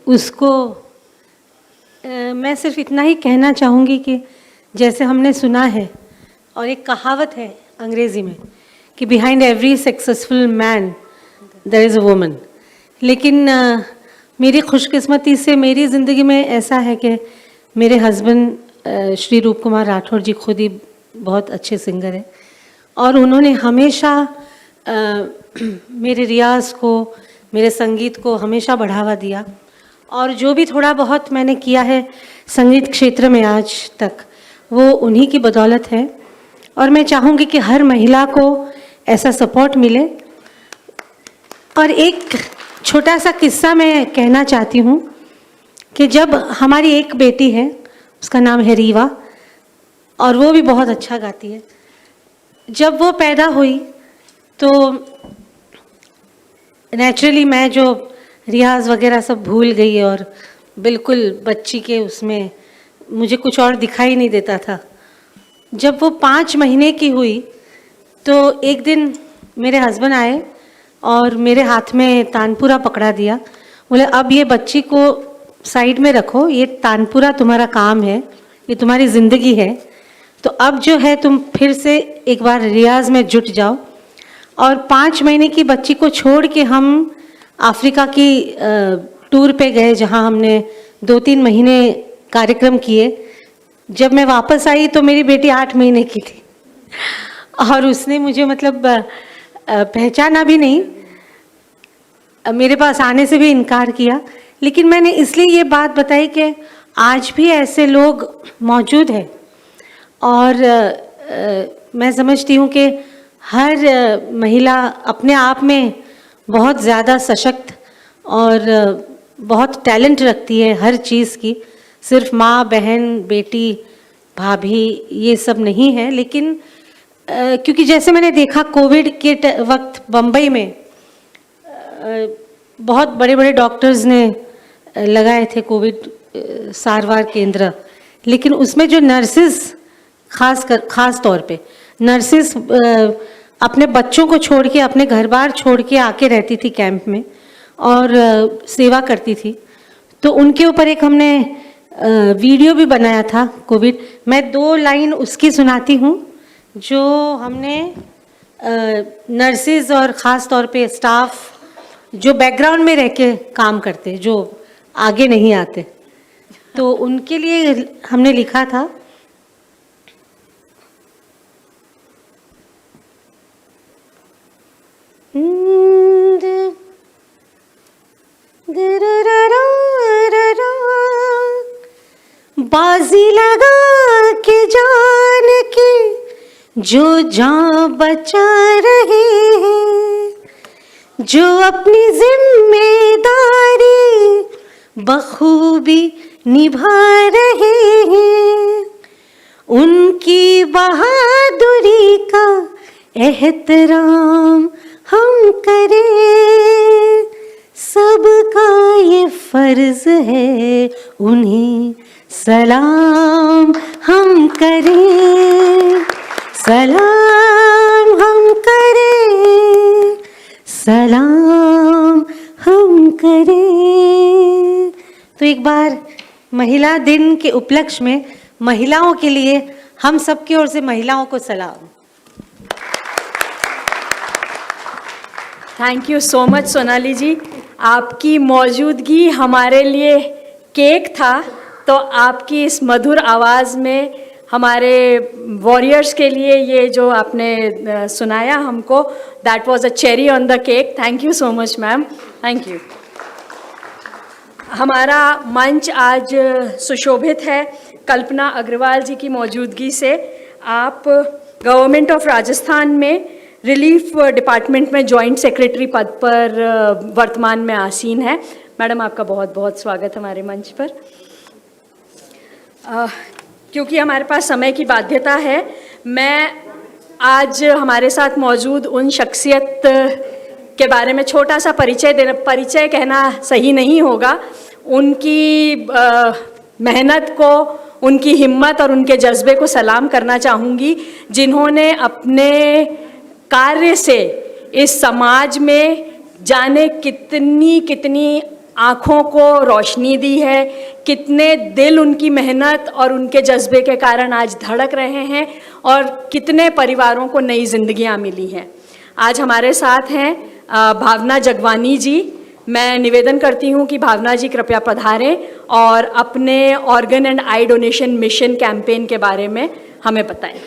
उसको मैं सिर्फ इतना ही कहना चाहूँगी कि जैसे हमने सुना है, और एक कहावत है अंग्रेज़ी में कि behind every successful man there is a woman, लेकिन मेरी खुशकिस्मती से मेरी ज़िंदगी में ऐसा है कि मेरे हस्बैंड श्री रूप कुमार राठौर जी खुद ही बहुत अच्छे सिंगर हैं और उन्होंने हमेशा मेरे रियाज़ को, मेरे संगीत को हमेशा बढ़ावा दिया और जो भी थोड़ा बहुत मैंने किया है संगीत क्षेत्र में आज तक वो उन्हीं की बदौलत है और मैं चाहूँगी कि हर महिला को ऐसा सपोर्ट मिले। और एक छोटा सा किस्सा मैं कहना चाहती हूँ कि जब हमारी एक बेटी है, उसका नाम है रीवा और वो भी बहुत अच्छा गाती है, जब वो पैदा हुई तो नेचुरली मैं जो रियाज वगैरह सब भूल गई और बिल्कुल बच्ची के उसमें मुझे कुछ और दिखाई नहीं देता था। जब वो 5 महीने की हुई तो एक दिन मेरे हस्बैंड आए और मेरे हाथ में तानपुरा पकड़ा दिया, बोले अब ये बच्ची को साइड में रखो, ये तानपुरा तुम्हारा काम है, ये तुम्हारी ज़िंदगी है, तो अब जो है तुम फिर से एक बार रियाज में जुट जाओ। और 5 महीने की बच्ची को छोड़ के हम अफ्रीका की टूर पे गए जहाँ हमने 2-3 महीने कार्यक्रम किए। जब मैं वापस आई तो मेरी बेटी 8 महीने की थी और उसने मुझे मतलब पहचाना भी नहीं, मेरे पास आने से भी इनकार किया। लेकिन मैंने इसलिए ये बात बताई कि आज भी ऐसे लोग मौजूद हैं और मैं समझती हूँ कि हर महिला अपने आप में बहुत ज़्यादा सशक्त और बहुत टैलेंट रखती है हर चीज़ की, सिर्फ माँ, बहन, बेटी, भाभी ये सब नहीं है। लेकिन क्योंकि जैसे मैंने देखा कोविड के वक्त बम्बई में बहुत बड़े बड़े डॉक्टर्स ने लगाए थे कोविड सारवार केंद्र, लेकिन उसमें जो नर्सेस खास तौर पे नर्सेस अपने बच्चों को छोड़ के, अपने घर बार छोड़ के आके रहती थी कैंप में और सेवा करती थी। तो उनके ऊपर एक हमने वीडियो भी बनाया था कोविड। मैं 2 लाइन उसकी सुनाती हूँ जो हमने नर्सेज और ख़ास तौर पे स्टाफ जो बैकग्राउंड में रह के काम करते, जो आगे नहीं आते, तो उनके लिए हमने लिखा था। बाजी लगा के जान के जो जान बचा रहे हैं, जो अपनी जिम्मेदारी बखूबी निभा रहे हैं, उनकी बहादुरी का एहतराम हम करें, सबका ये फर्ज है उन्हें सलाम हम करें, सलाम हम करें, सलाम हम करें। तो एक बार महिला दिन के उपलक्ष्य में महिलाओं के लिए हम सबकी ओर से महिलाओं को सलाम। Thank you so much Sonali ji. आपकी मौजूदगी हमारे लिए केक था, तो आपकी इस मधुर आवाज़ में हमारे वॉरियर्स के लिए ये जो आपने सुनाया हमको, that was a cherry on the cake. Thank you so much ma'am, thank you. हमारा मंच आज सुशोभित है कल्पना अग्रवाल जी की मौजूदगी से। आप गवर्नमेंट ऑफ राजस्थान में रिलीफ डिपार्टमेंट में जॉइंट सेक्रेटरी पद पर वर्तमान में आसीन है। मैडम, आपका बहुत बहुत स्वागत हमारे मंच पर। क्योंकि हमारे पास समय की बाध्यता है, मैं आज हमारे साथ मौजूद उन शख्सियत के बारे में छोटा सा परिचय कहना सही नहीं होगा। उनकी मेहनत को, उनकी हिम्मत और उनके जज्बे को सलाम करना चाहूँगी, जिन्होंने अपने कार्य से इस समाज में जाने कितनी आँखों को रोशनी दी है, कितने दिल उनकी मेहनत और उनके जज्बे के कारण आज धड़क रहे हैं और कितने परिवारों को नई जिंदगियां मिली हैं। आज हमारे साथ हैं भावना जगवानी जी, मैं निवेदन करती हूं कि भावना जी कृपया पधारें और अपने organ and I donation mission campaign के बारे में हमें बताएं।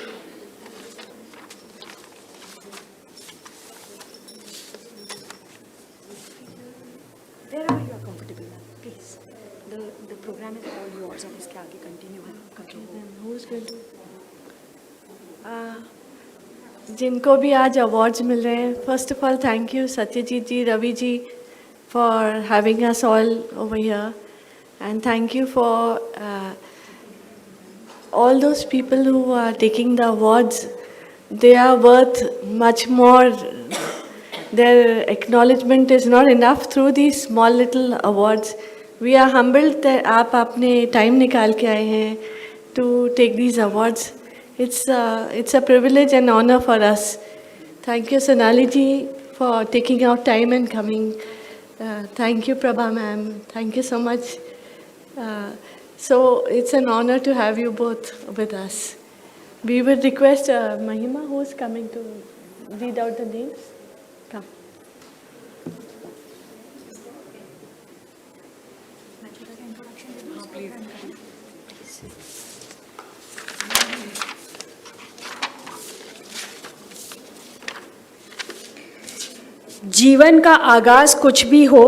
जिनको भी आज अवार्ड्स मिल रहे हैं, first of all thank you Satyajit ji, Ravi ji for having us all over here, and thank you for all those people who are taking the awards. They are worth much more. Their acknowledgement is not enough through these small little awards. We are humbled that आप अपने time निकाल के आए हैं to take these awards. It's a privilege and honor for us. Thank you Sonali ji for taking out time and coming. Thank you Prabha ma'am. Thank you so much. So it's an honor to have you both with us. We would request Mahima, who is coming to read out the names. Come. जीवन का आगाज कुछ भी हो,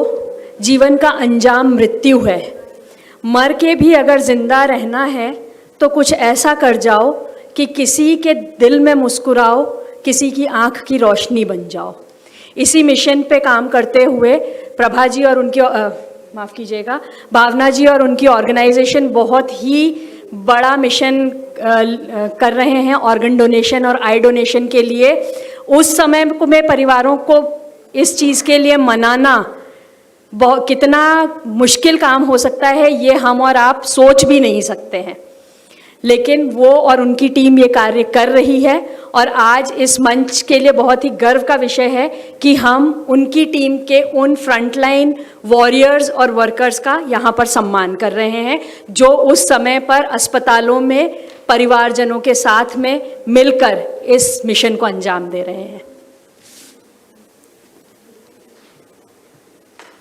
जीवन का अंजाम मृत्यु है। मर के भी अगर जिंदा रहना है तो कुछ ऐसा कर जाओ कि किसी के दिल में मुस्कुराओ, किसी की आंख की रोशनी बन जाओ। इसी मिशन पे काम करते हुए प्रभा जी और उनकी माफ़ कीजिएगा, भावना जी और उनकी ऑर्गेनाइजेशन बहुत ही बड़ा मिशन कर रहे हैं ऑर्गन डोनेशन और आई डोनेशन के लिए। उस समय में परिवारों को इस चीज़ के लिए मनाना बहुत कितना मुश्किल काम हो सकता है, ये हम और आप सोच भी नहीं सकते हैं, लेकिन वो और उनकी टीम ये कार्य कर रही है। और आज इस मंच के लिए बहुत ही गर्व का विषय है कि हम उनकी टीम के उन फ्रंटलाइन वॉरियर्स और वर्कर्स का यहाँ पर सम्मान कर रहे हैं, जो उस समय पर अस्पतालों में परिवारजनों के साथ में मिलकर इस मिशन को अंजाम दे रहे हैं।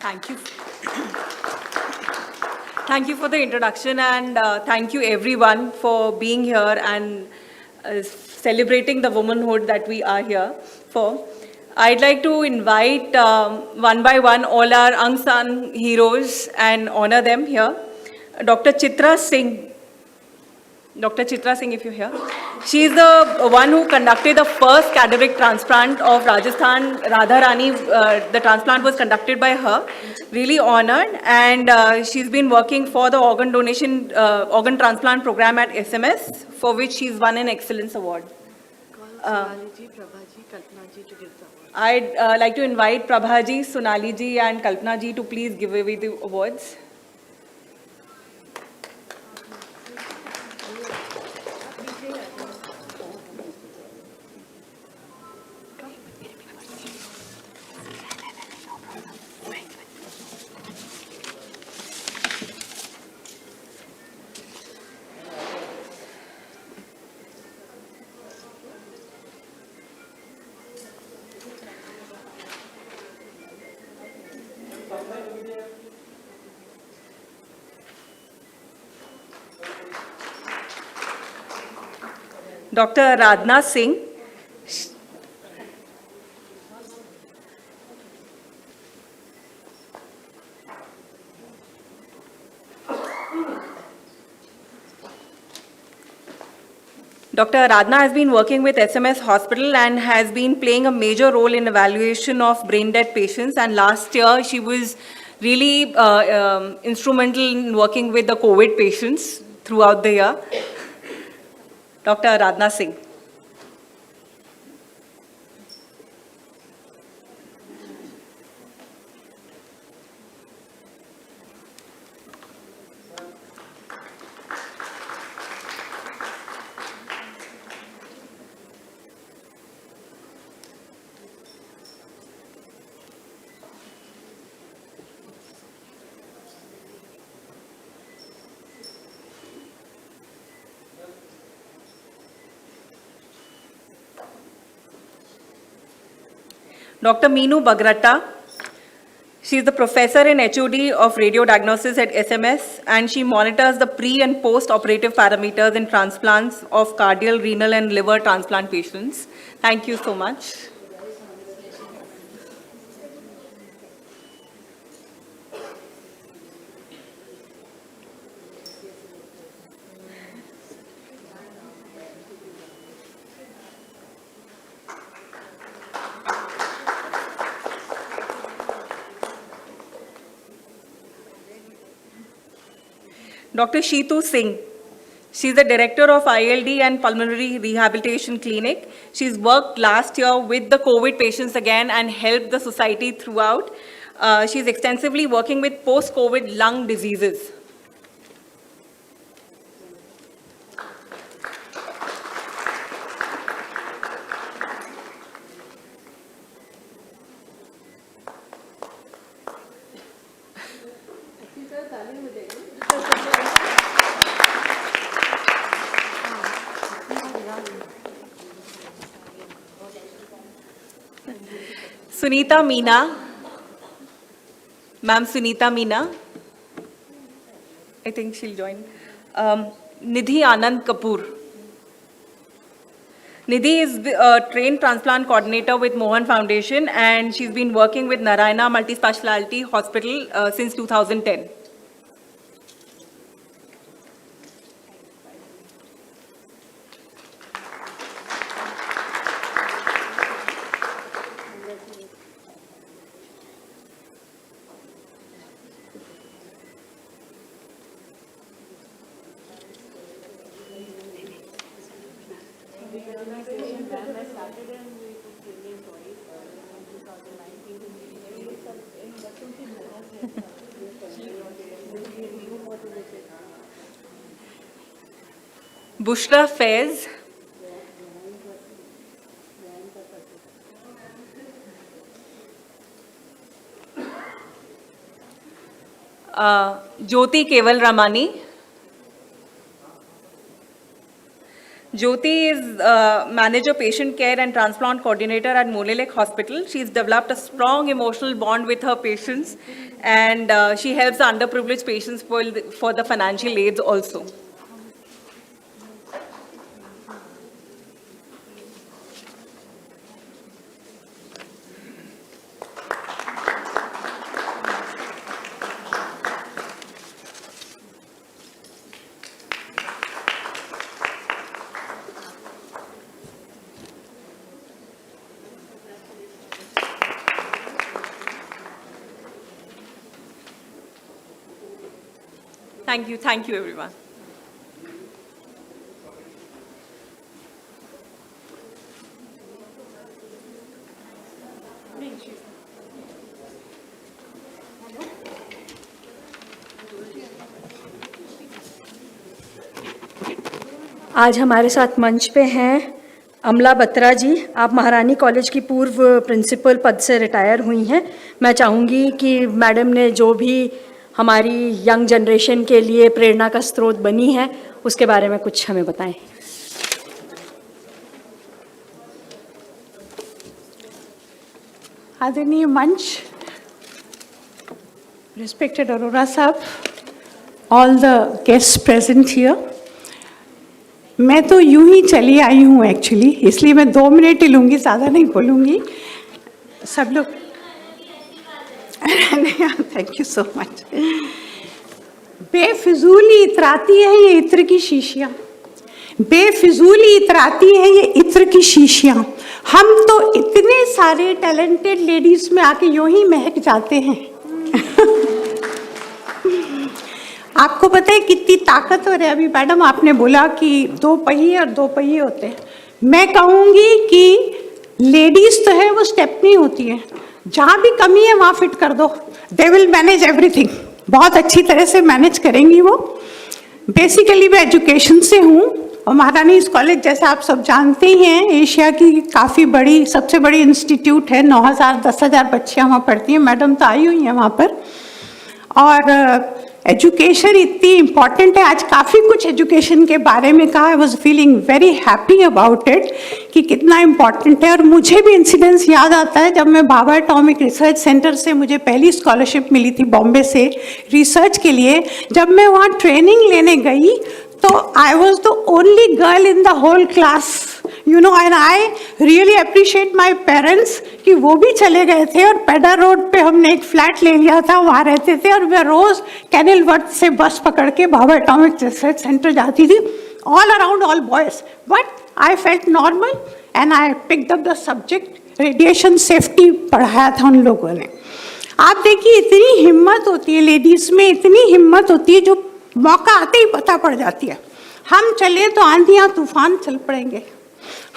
Thank you. Thank you for the introduction, and thank you everyone for being here and celebrating the womanhood that we are here for. I'd like to invite one by one all our unsung heroes and honor them here. Dr. Chitra Singh. Dr. Chitra Singh, if you're here. She is the one who conducted the first cadaveric transplant of Rajasthan, Radharani. The transplant was conducted by her. Really honored, and she's been working for the organ donation, organ transplant program at SMS, for which she's won an Excellence Award. I'd like to invite Prabha ji, Sonali ji and Kalpana ji to please give away the awards. Dr. Radhna Singh. Dr. Radhna has been working with SMS Hospital and has been playing a major role in evaluation of brain dead patients, and last year she was really instrumental in working with the COVID patients throughout the year. Dr. Radhna Singh. Dr. Meenu Bagratta. She is the professor in HOD of radio diagnosis at SMS, and she monitors the pre and post-operative parameters in transplants of cardiac, renal, and liver transplant patients. Thank you so much. Dr. Sheetu Singh. She's the director of ILD and Pulmonary Rehabilitation Clinic. She's worked last year with the COVID patients again and helped the society throughout. She's extensively working with post-COVID lung diseases. Sunita Meena. Ma'am Sunita Meena. I think she'll join. Nidhi Anand Kapoor. Nidhi is a trained transplant coordinator with Mohan Foundation, and she's been working with Narayana Multi-Speciality Hospital since 2010. Bushra Faiz. Jyoti Keval Ramani. Jyoti is manager patient care and transplant coordinator at Molelek Hospital. She's developed a strong emotional bond with her patients, and she helps the underprivileged patients for the financial aids also. Thank you everyone. आज हमारे साथ मंच पे हैं अमला बत्रा जी। आप महारानी college की पूर्व प्रिंसिपल पद से रिटायर हुई हैं। मैं चाहूँगी कि मैडम ने जो भी हमारी यंग जनरेशन के लिए प्रेरणा का स्रोत बनी है उसके बारे में कुछ हमें बताएं। आदरणीय मंच, रिस्पेक्टेड अरोरा साहब, all the guest present here. मैं तो यूं ही चली आई हूँ एक्चुअली, इसलिए मैं 2 मिनट ही लूँगी, ज़्यादा नहीं बोलूँगी। सब लोग थैंक यू सो मच। बेफिजूली इतराती है ये इत्र की शीशियाँ, बेफिजूली इतराती है ये इत्र की शीशियाँ। हम तो इतने सारे टैलेंटेड लेडीज में आके यूं ही महक जाते हैं। आपको पता है कितनी ताकतवर है? अभी मैडम आपने बोला कि 2 पहिए और 2 पहिए होते हैं। मैं कहूँगी कि लेडीज तो है वो स्टेपनी होती है, जहाँ भी कमी है वहाँ फिट कर दो, दे विल मैनेज एवरीथिंग। बहुत अच्छी तरह से मैनेज करेंगी वो। बेसिकली मैं एजुकेशन से हूँ और महारानी कॉलेज जैसे आप सब जानते ही हैं एशिया की काफ़ी बड़ी सबसे बड़ी इंस्टीट्यूट है। 9,000 10,000 बच्चियाँ वहाँ पढ़ती हैं। मैडम तो आई हुई हैं वहाँ पर। और एजुकेशन इतनी इम्पॉर्टेंट है। आज काफ़ी कुछ एजुकेशन के बारे में कहा। I was feeling very happy about it कि कितना इम्पॉर्टेंट है। और मुझे भी इंसिडेंस याद आता है जब मैं भाभा एटॉमिक रिसर्च सेंटर से, मुझे पहली स्कॉलरशिप मिली थी बॉम्बे से रिसर्च के लिए। जब मैं वहाँ ट्रेनिंग लेने गई तो I was the only girl in the whole class, you know, and I really appreciate my parents कि वो भी चले गए थे और पेडा रोड पे हमने एक फ्लैट ले लिया था, वहाँ रहते थे। और मैं रोज़ कैनल वर्थ से बस पकड़ के भाभा एटॉमिक रिसर्च सेंटर जाती थी। All around all boys, but I felt normal and I picked up the subject. Radiation safety पढ़ाया था उन लोगों ने। आप देखिए इतनी हिम्मत होती है लेडीज़ में, इतनी हिम्मत होती है जो मौका आते ही पता पड़ जाती है। हम चले तो आंधियाँ तूफान चल पड़ेंगे,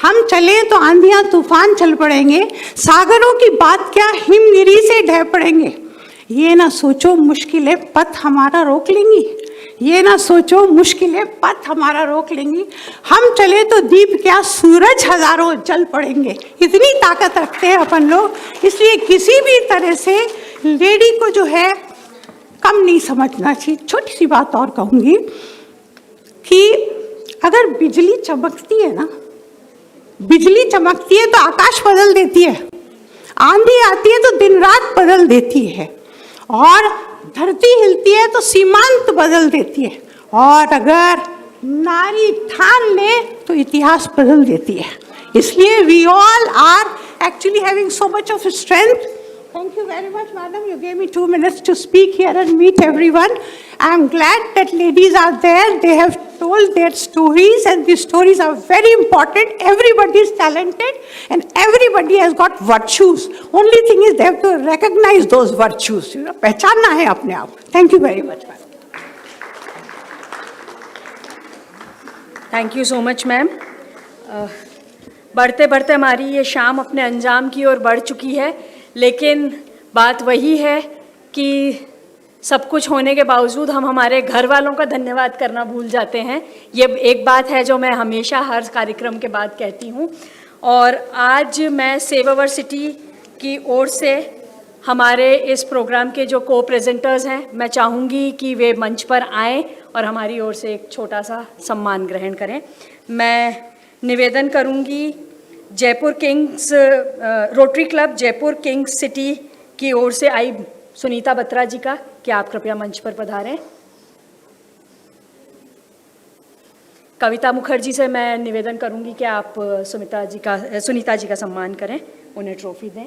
हम चले तो आंधियाँ तूफान चल पड़ेंगे, सागरों की बात क्या हिमगिरी से ढह पड़ेंगे। ये ना सोचो मुश्किलें पथ हमारा रोक लेंगी, ये ना सोचो मुश्किलें पथ हमारा रोक लेंगी। हम चले तो दीप क्या सूरज हजारों जल पड़ेंगे। इतनी ताकत रखते हैं अपन लोग, इसलिए किसी भी तरह से लेडी को जो है कम नहीं समझना चाहिए। छोटी सी बात और कहूँगी कि अगर बिजली चमकती है ना, बिजली चमकती है तो आकाश बदल देती है, आंधी आती है तो दिन रात बदल देती है, और धरती हिलती है तो सीमांत बदल देती है, और अगर नारी ठान ले तो इतिहास बदल देती है। इसलिए we all are actually having so much of strength. Thank you very much, madam. You gave me 2 minutes to speak here and meet everyone. I am glad that ladies are there. They have told their stories, and these stories are very important. Everybody is talented and everybody has got virtues. Only thing is they have to recognize those virtues. You know, पहचानना है अपने आप. Thank you very much, madam. Thank you so much ma'am. बढ़ते बढ़ते हमारी ये शाम अपने अंजाम की ओर बढ़ चुकी है, लेकिन बात वही है कि सब कुछ होने के बावजूद हम हमारे घर वालों का धन्यवाद करना भूल जाते हैं। ये एक बात है जो मैं हमेशा हर कार्यक्रम के बाद कहती हूँ। और आज मैं सेव अवर सिटी की ओर से हमारे इस प्रोग्राम के जो को प्रेजेंटर्स हैं, मैं चाहूँगी कि वे मंच पर आएँ और हमारी ओर से एक छोटा सा सम्मान ग्रहण करें। मैं निवेदन करूँगी Jaipur Kings rotary club Jaipur Kings city की ओर से आई सुनीता बत्रा जी का, कि आप कृपया मंच पर पधारें। कविता मुखर्जी से मैं निवेदन करूंगी कि आप सुनीता जी का सम्मान करें, उन्हें ट्रॉफी दें।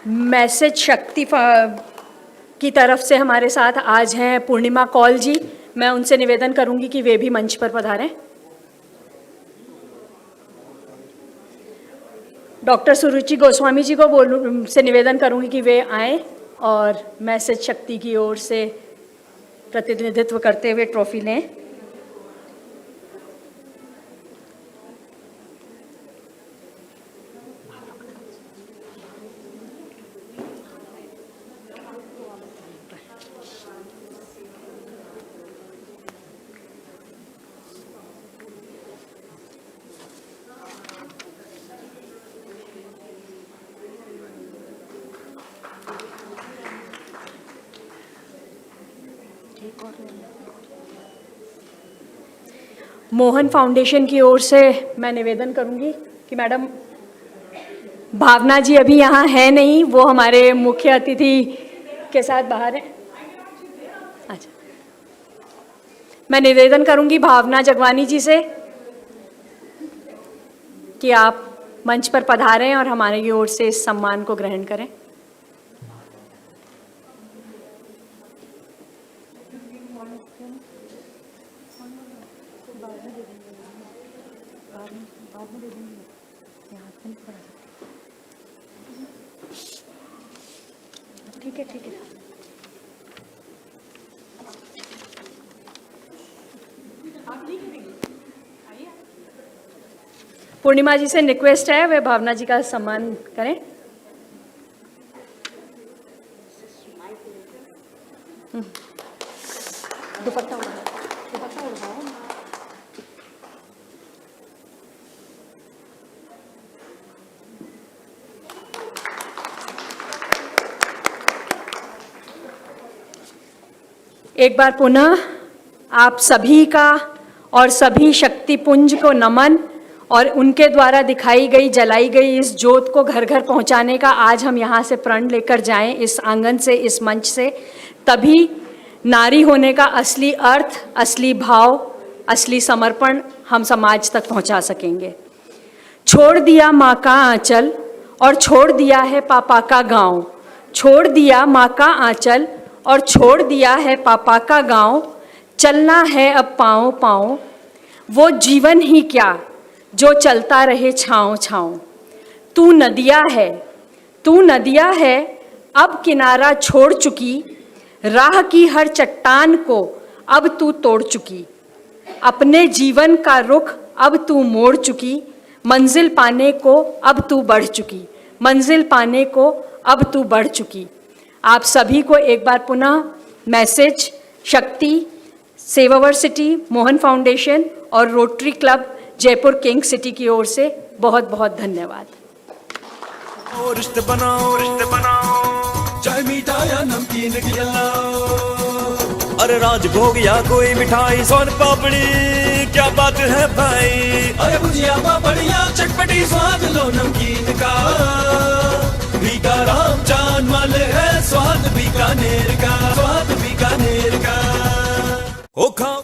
मैसेज शक्ति की तरफ से हमारे साथ आज हैं पूर्णिमा कौल जी। मैं उनसे निवेदन करूंगी कि वे भी मंच पर पधारें। डॉक्टर सुरुचि गोस्वामी जी को से निवेदन करूंगी कि वे आएं और मैसेज शक्ति की ओर से प्रतिनिधित्व करते हुए ट्रॉफी लें। मोहन फाउंडेशन की ओर से मैं निवेदन करूंगी कि मैडम भावना जी अभी यहाँ है नहीं, वो हमारे मुख्य अतिथि के साथ बाहर हैं। अच्छा, मैं निवेदन करूंगी भावना जगवानी जी से कि आप मंच पर पधारें और हमारी ओर से इस सम्मान को ग्रहण करें। ठीक है, ठीक है। पूर्णिमा जी से रिक्वेस्ट है वे भावना जी का सम्मान करें। एक बार पुनः आप सभी का और सभी शक्तिपुंज को नमन, और उनके द्वारा दिखाई गई जलाई गई इस ज्योत को घर घर पहुंचाने का आज हम यहाँ से प्रण लेकर जाएं, इस आंगन से, इस मंच से, तभी नारी होने का असली अर्थ, असली भाव, असली समर्पण हम समाज तक पहुंचा सकेंगे। छोड़ दिया माँ का आंचल और छोड़ दिया है पापा का गांव, छोड़ दिया माँ का आंचल और छोड़ दिया है पापा का गांव, चलना है अब पाँव पाँव, वो जीवन ही क्या जो चलता रहे छाँव छाँव। तू नदिया है, तू नदिया है, अब किनारा छोड़ चुकी, राह की हर चट्टान को अब तू तोड़ चुकी, अपने जीवन का रुख अब तू मोड़ चुकी, मंजिल पाने को अब तू बढ़ चुकी, मंजिल पाने को अब तू बढ़ चुकी। आप सभी को एक बार पुनः मैसेज शक्ति, सेवावर सिटी, मोहन फाउंडेशन और rotary club Jaipur king city की ओर से बहुत बहुत धन्यवाद। रिश्ते बनाओ, चाय मीठा या नमकीन खिलाओ, अरे राजभोग या कोई मिठाई, सोन पापड़ी क्या बात है भाई, अरे भुजिया पापड़िया चटपटी स्वाद लो नमकीन का, भीकाराम चांद वाले है स्वाद बीकानेर का, स्वाद बीकानेर का। ओ खाओ